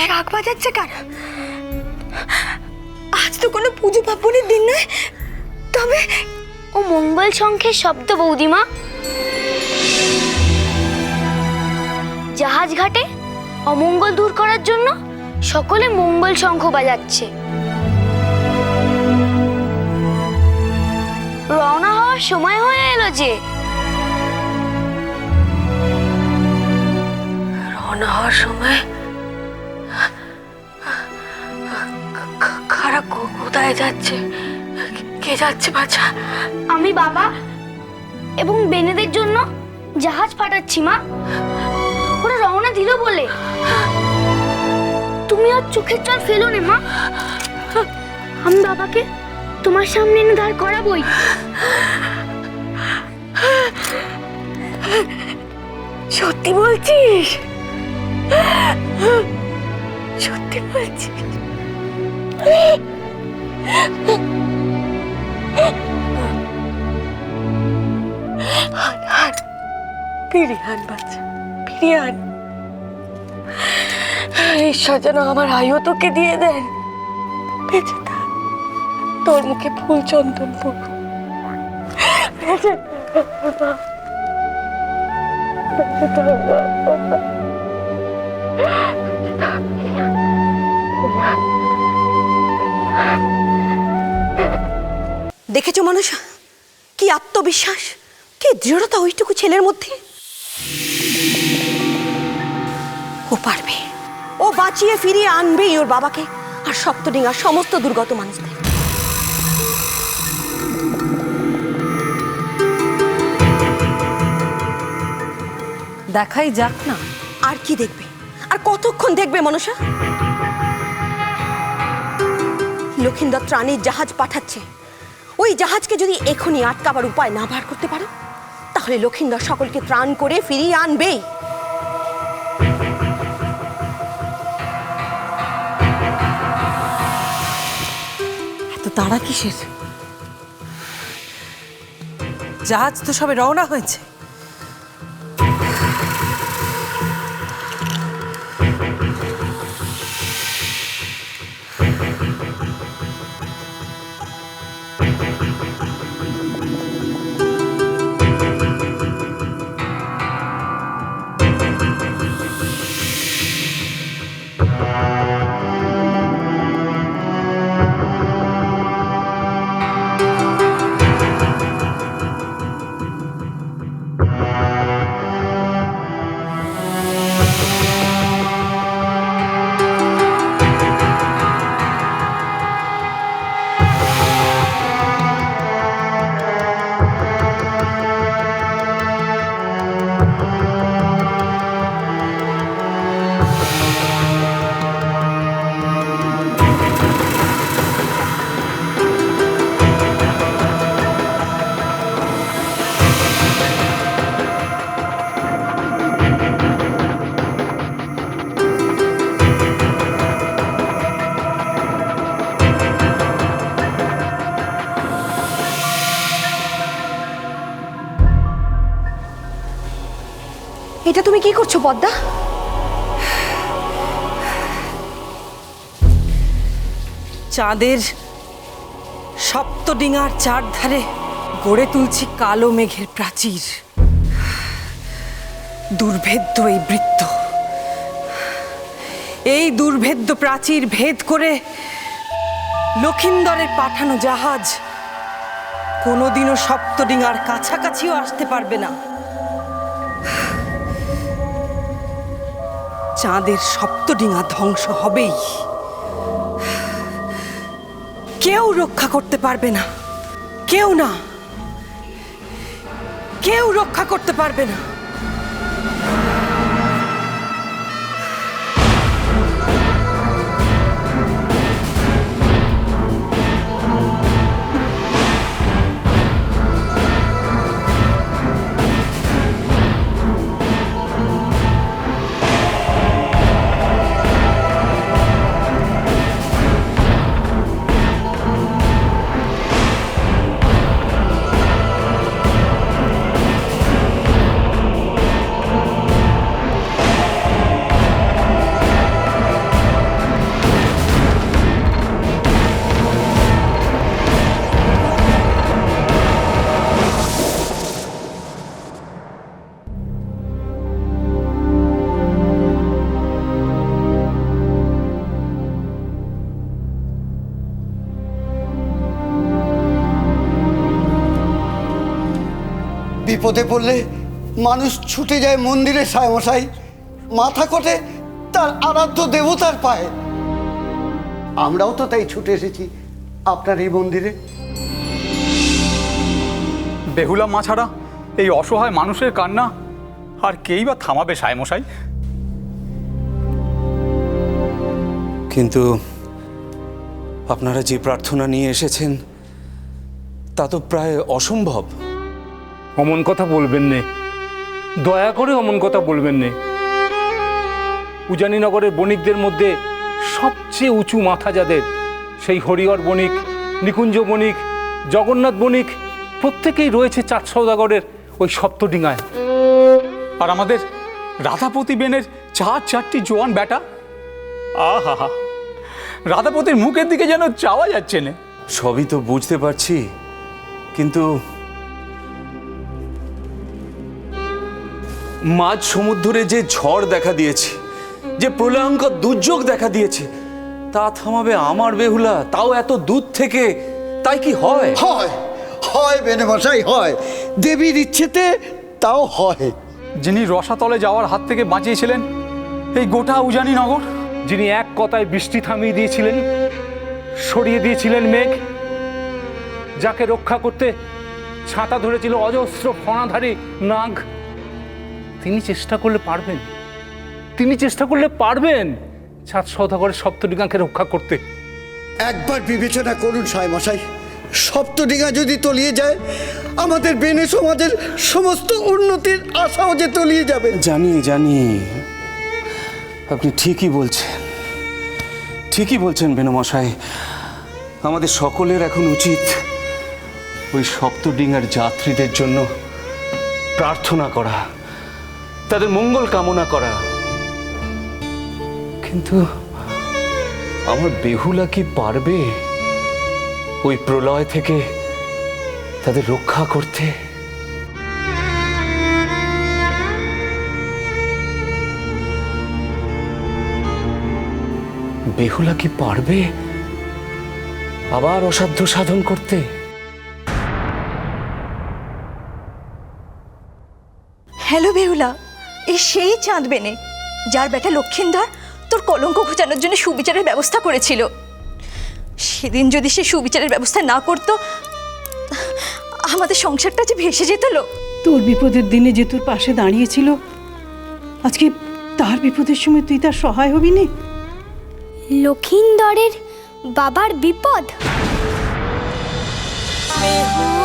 শাক বাজাচ্ছে কার? আজ তো কোনো পুজো পার্বণের দিন নয়, তবে ও মঙ্গল শঙ্খের শব্দ বৌদিমা। জাহাজ ঘাটে অমঙ্গল দূর করার জন্য সকলে মঙ্গল শঙ্খ বাজাচ্ছে। রওনা হওয়ার সময় হয়ে এলো যে। রওনা হওয়ার সময়? কারা কোথায় যাচ্ছে? কে যাচ্ছে বাছা? আমি বাবা এবং বেনেদের জন্য জাহাজ পাঠাচ্ছি মা। ওরা রওনা দিল বলে। তুমি আর চোখের জল ফেলো না মা। আমি বাবাকে তোমার সামনে এনে দাঁড় করাবই। সত্যি বলছিস? সত্যি বলছিস? ফিরিয়ে আন বাচ্চা, ফিরিয়ে আন। ঈশ্বর যেন আমার আয়ু তোকে দিয়ে দেন। বেঁচে থাক, তোর মুখে ফুল চন্দন পড়ব। বেঁচে থাক, বেঁচে থাক। দেখেছো মানুষ, কি আত্মবিশ্বাস, কি দৃঢ়তা ওইটুকু ছেলের মধ্যে। ও পারবে, ও বাঁচিয়ে ফিরিয়ে আনবেই ওর বাবাকে আর সপ্তডিঙ্গার সমস্ত দুর্গত মানুষদের। দেখাই যাক না। আর কি দেখবে? আর কতক্ষণ দেখবে মনসা? লক্ষিন্দর ত্রাণীর জাহাজ পাঠাচ্ছে। ওই জাহাজকে যদি এখনই আটকাবার উপায় না বার করতে পারো, তাহলে লক্ষিন্দর সকলকে ত্রাণ করে ফিরিয়ে আনবেই। এত তাড়া কিসের? জাহাজ তো সবে রওনা হয়েছে। এটা তুমি কি করছো পদ্মা? চাঁদের সপ্তডিঙার চারধারে গড়ে তুলছি কালো মেঘের প্রাচীর। দুর্ভেদ্য এই বৃত্ত, এই দুর্ভেদ্য প্রাচীর ভেদ করে লক্ষিন্দরের পাঠানো জাহাজ কোনোদিনও সপ্তডিঙার কাছাকাছিও আসতে পারবে না। চাঁদের সপ্তডিঙা ধ্বংস হবেই, কেউ রক্ষা করতে পারবে না, কেউ না, কেউ রক্ষা করতে পারবে না। বিপদে পড়লে মানুষ ছুটে যায় মন্দিরে সায়মশাই, মাথা কোটে তার আরাধ্য দেবতার পায়ে। আমরাও তো তাই ছুটে এসেছি আপনার এই মন্দিরে। বেহুলা মা ছাড়া এই অসহায় মানুষের কান্না আর কেই বা থামাবে সায়মশাই? কিন্তু আপনারা যে প্রার্থনা নিয়ে এসেছেন তা তো প্রায় অসম্ভব। অমন কথা বলবেন নে, দয়া করে অমন কথা বলবেন নে। উজানিনগরের বণিকদের মধ্যে সবচেয়ে উঁচু মাথা যাদের, সেই হরিহর বণিক, নিকুঞ্জ বণিক, জগন্নাথ বণিক প্রত্যেকেই রয়েছে চাঁদ সওদাগরের ওই সপ্তডিঙায়। আর আমাদের রাধাপতি বেনের চারটি জোয়ান বেটা, আহা হা, রাধাপতির মুখের দিকে যেন চাওয়া যাচ্ছে না। সবই তো বুঝতে পারছি, কিন্তু মাঝ সমুদ্রে যে ঝড় দেখা দিয়েছে, যে প্রলয়ঙ্কর দুর্যোগ দেখা দিয়েছে, তা থামাবে আমার বেহুলা, তাও এত দূর থেকে? তাই কি হয়? হয় হয় বেনেমশাই, হয়। দেবীর ইচ্ছেতে তাও হয়। যিনি রসাতলে যাওয়ার হাত থেকে বাঁচিয়েছিলেন এই গোটা উজানিনগর, যিনি এক কথায় বৃষ্টি থামিয়ে দিয়েছিলেন, সরিয়ে দিয়েছিলেন মেঘ, যাকে রক্ষা করতে ছাতা ধরেছিল অজস্র ফণাধারী নাগ, তিনি চেষ্টা করলে পারবেন, তিনি চেষ্টা করলে পারবেন চাঁদ সওদাগরের সপ্তডিঙাকে রক্ষা করতে। একবার বিবেচনা করুন সায়মশাই, সপ্তডিঙা যদি তলিয়ে যায়, আমাদের বেনে সমাজের সমস্ত উন্নতির আশাও যে তলিয়ে যাবে। জানি জানি, আপনি ঠিকই বলছেন, ঠিকই বলছেন বেনমশাই। আমাদের সকলের এখন উচিত ওই সপ্তডিঙার যাত্রীদের জন্য প্রার্থনা করা, তাদের মঙ্গল কামনা করা। কিন্তু আমার বেহুলা কি পারবে ওই প্রলয় থেকে তাদের রক্ষা করতে? বেহুলা কি পারবে আবার অসাধ্য সাধন করতে? হ্যালো বেহুলা, এই সেই চাঁদ বেনে যার বেটা লক্ষিন্দর তোর কলঙ্ক ঘোচানোর জন্য সুবিচারের ব্যবস্থা করেছিল। সেদিন যদি সে সুবিচারের ব্যবস্থা না করতো, আমাদের সংসারটা যে ভেসে যেত। তোর বিপদের দিনে যে তোর পাশে দাঁড়িয়েছিল, আজকে তার বিপদের সময় তুই তার সহায় হবি না? লক্ষিন্দরের বাবার বিপদ? বেহুলা